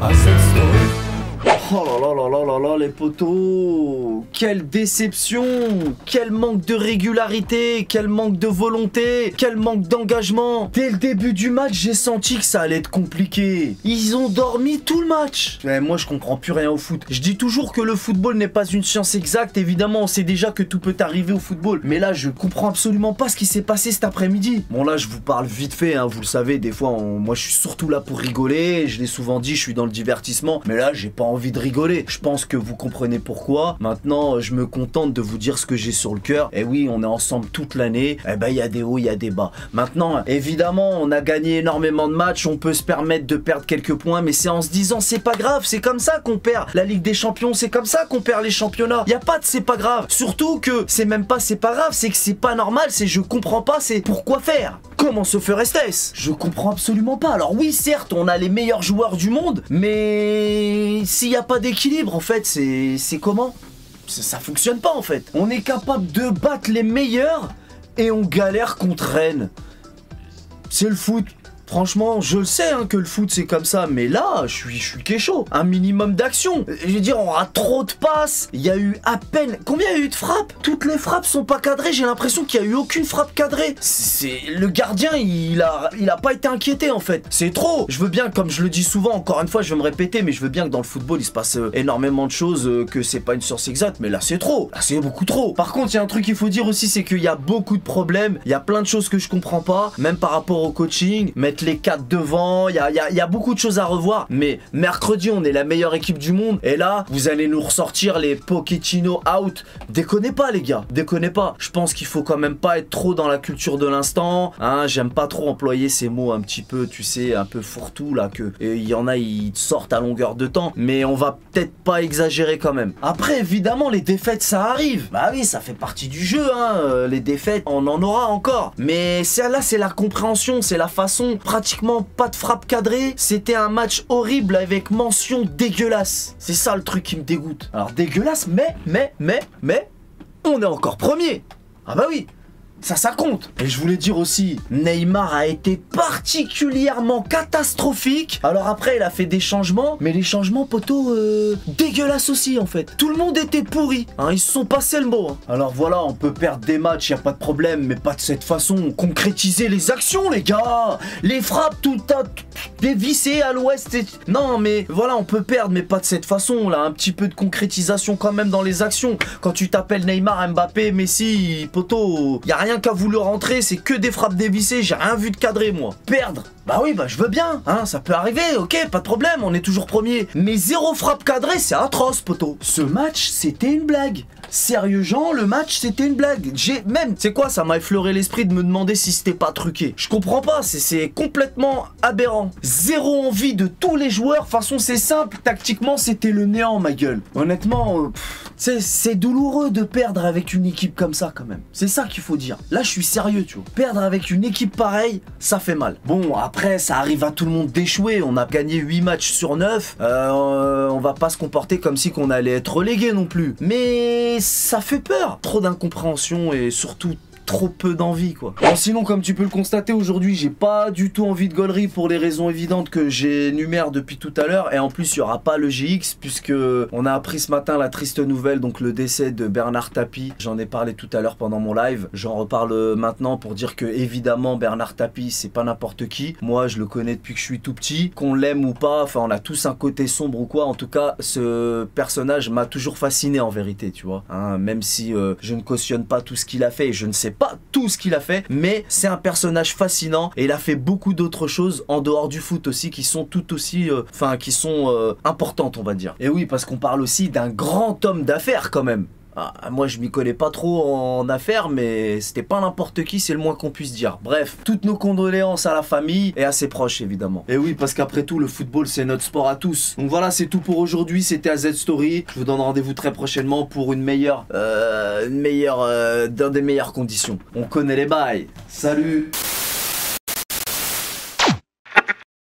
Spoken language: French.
à cette story. Oh là là là là là là les potos, quelle déception, quel manque de régularité, quel manque de volonté, quel manque d'engagement. Dès le début du match, j'ai senti que ça allait être compliqué. Ils ont dormi tout le match. Ouais, moi je comprends plus rien au foot. Je dis toujours que le football n'est pas une science exacte. Évidemment, on sait déjà que tout peut arriver au football. Mais là, je comprends absolument pas ce qui s'est passé cet après-midi. Bon là, je vous parle vite fait, hein, vous le savez, des fois, moi je suis surtout là pour rigoler. Je l'ai souvent dit, je suis dans le divertissement. Mais là, j'ai pas envie de rigoler. Je pense que vous comprenez pourquoi. Maintenant, je me contente de vous dire ce que j'ai sur le cœur. Et oui, on est ensemble toute l'année. Eh ben, il y a des hauts, il y a des bas. Maintenant, évidemment, on a gagné énormément de matchs. On peut se permettre de perdre quelques points, mais c'est en se disant, c'est pas grave. C'est comme ça qu'on perd la Ligue des Champions. C'est comme ça qu'on perd les championnats. Il y a pas de c'est pas grave. Surtout que c'est même pas c'est pas grave. C'est que c'est pas normal. C'est je comprends pas. C'est pourquoi faire. Comment se ferait-ce? Je comprends absolument pas. Alors oui, certes, on a les meilleurs joueurs du monde, mais s'il n'y a pas d'équilibre, en fait, c'est comment? Ça fonctionne pas, en fait. On est capable de battre les meilleurs et on galère contre Rennes. C'est le foot. Franchement, je le sais hein, que le foot c'est comme ça, mais là, je suis kécho. Un minimum d'action. Je veux dire, on aura trop de passes. Il y a eu à peine... Combien il y a eu de frappes? Toutes les frappes sont pas cadrées. J'ai l'impression qu'il y a eu aucune frappe cadrée. Le gardien, il a pas été inquiété en fait. C'est trop. Je veux bien, comme je le dis souvent, encore une fois, je vais me répéter, mais je veux bien que dans le football, il se passe énormément de choses, que c'est pas une science exacte, mais là, c'est trop. Là, c'est beaucoup trop. Par contre, il y a un truc qu'il faut dire aussi, c'est qu'il y a beaucoup de problèmes. Il y a plein de choses que je comprends pas, même par rapport au coaching. Mettre les 4 devant, il y a beaucoup de choses à revoir. Mais mercredi, on est la meilleure équipe du monde. Et là, vous allez nous ressortir les Pochettino out. Déconnez pas, les gars. Déconnez pas. Je pense qu'il faut quand même pas être trop dans la culture de l'instant. Hein, j'aime pas trop employer ces mots un petit peu, tu sais, un peu fourre-tout, là, que il y en a, ils sortent à longueur de temps. Mais on va peut-être pas exagérer quand même. Après, évidemment, les défaites, ça arrive. Bah oui, ça fait partie du jeu, hein. Les défaites, on en aura encore. Mais là, c'est la compréhension, c'est la façon. Pratiquement pas de frappe cadrée. C'était un match horrible avec mention dégueulasse. C'est ça le truc qui me dégoûte. Alors dégueulasse, mais, on est encore premier. Ah bah oui. Ça compte. Et je voulais dire aussi, Neymar a été particulièrement catastrophique. Alors après, il a fait des changements, mais les changements, poteau, dégueulasses aussi, en fait. Tout le monde était pourri, hein, ils se sont passés le mot. Hein. Alors voilà, on peut perdre des matchs, y a pas de problème, mais pas de cette façon. Concrétiser les actions, les gars. Les frappes, tout dévissées à l'ouest. Non, mais voilà, on peut perdre, mais pas de cette façon, là. Un petit peu de concrétisation quand même dans les actions. Quand tu t'appelles Neymar, Mbappé, Messi, poteau, y a rien qu'à voulu rentrer, c'est que des frappes dévissées, j'ai rien vu de cadré moi. Perdre, bah oui, bah je veux bien, hein, ça peut arriver, ok, pas de problème, on est toujours premier. Mais 0 frappe cadrée, c'est atroce, poteau. Ce match, c'était une blague. Sérieux Jean, le match c'était une blague. C'est quoi, ça m'a effleuré l'esprit de me demander si c'était pas truqué. Je comprends pas, c'est complètement aberrant. 0 envie de tous les joueurs, de toute façon c'est simple, tactiquement c'était le néant ma gueule. Honnêtement, c'est douloureux de perdre avec une équipe comme ça quand même. C'est ça qu'il faut dire. Là je suis sérieux tu vois. Perdre avec une équipe pareille, ça fait mal. Bon après ça arrive à tout le monde d'échouer, on a gagné 8 matchs sur 9. On va pas se comporter comme si qu'on allait être relégué non plus. Mais ça fait peur. Trop d'incompréhension et surtout trop peu d'envie quoi. Bon, sinon comme tu peux le constater aujourd'hui j'ai pas du tout envie de gaulerie pour les raisons évidentes que j'énumère depuis tout à l'heure et en plus il y aura pas le GX puisque on a appris ce matin la triste nouvelle, donc le décès de Bernard Tapie. J'en ai parlé tout à l'heure pendant mon live, j'en reparle maintenant pour dire que évidemment Bernard Tapie c'est pas n'importe qui. Moi je le connais depuis que je suis tout petit, qu'on l'aime ou pas, enfin on a tous un côté sombre ou quoi, en tout cas ce personnage m'a toujours fasciné en vérité tu vois, hein, même si je ne cautionne pas tout ce qu'il a fait et je ne sais pas tout ce qu'il a fait, mais c'est un personnage fascinant et il a fait beaucoup d'autres choses en dehors du foot aussi qui sont tout aussi, qui sont importantes on va dire. Et oui parce qu'on parle aussi d'un grand homme d'affaires quand même. Ah, moi je m'y connais pas trop en affaires mais c'était pas n'importe qui, c'est le moins qu'on puisse dire. Bref, toutes nos condoléances à la famille et à ses proches évidemment. Et oui parce qu'après tout le football c'est notre sport à tous. Donc voilà c'est tout pour aujourd'hui, c'était AZ Story. Je vous donne rendez-vous très prochainement pour dans des meilleures conditions. On connaît les bails. Salut.